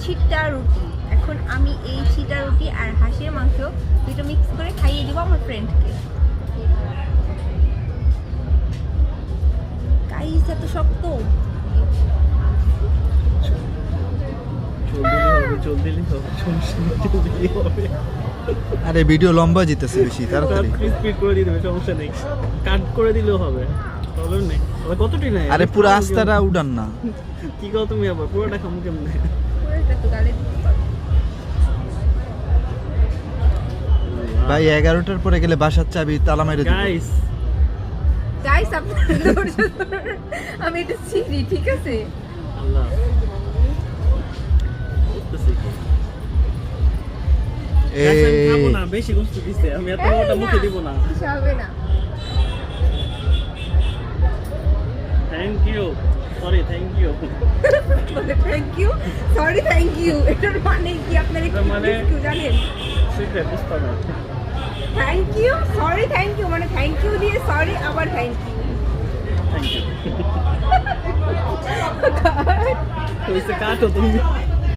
ছিটা রুটি। এখন আমি এই ছিটা রুটি আর হাঁসের মাংস দুটো মিক্স করে খাইয়ে দিব আমার ফ্রেন্ডকে। গাইস এত শক্ত। আরে ভিডিও লম্বা যেতেছে বেশি তাড়াতাড়ি। স্পিড করে দিতে হবে, সমস্যা নেই, কাট করে দিলেও হবে, প্রবলেম নেই। তবে কতটি নাই? আরে পুরো আস্তাটা উড়ান না। কি কও তুমি আবার পুরোটা খামু কেমনে? পুরোটা তো গালে দিতে পারবো। ভাই 11টার পরে গেলে বাসার চাবি তালা মেরে দিবে। গাইস গাইস আপনারা ধৈর্য ধরুন, আমি এটা ছিঁড়ি, ঠিক আছে? আল্লাহ বুঝতেছি কি। Guys, আমি খাবো না, বেশি কষ্ট দিছে, আমি এত বড়টা মুখে দিব না। কিছু হবে না। Thank you, sorry thank you. Thank you, sorry thank you, এটার মানে কি আপনারা এটার মানে- কি জানেন? সিক্রেট বুঝতে না। Thank you, sorry thank you, মানে থ্যাংক ইউ দিয়ে সরি আবার থ্যাংক ইউ। Thank you. কইছে কাটো তুমি।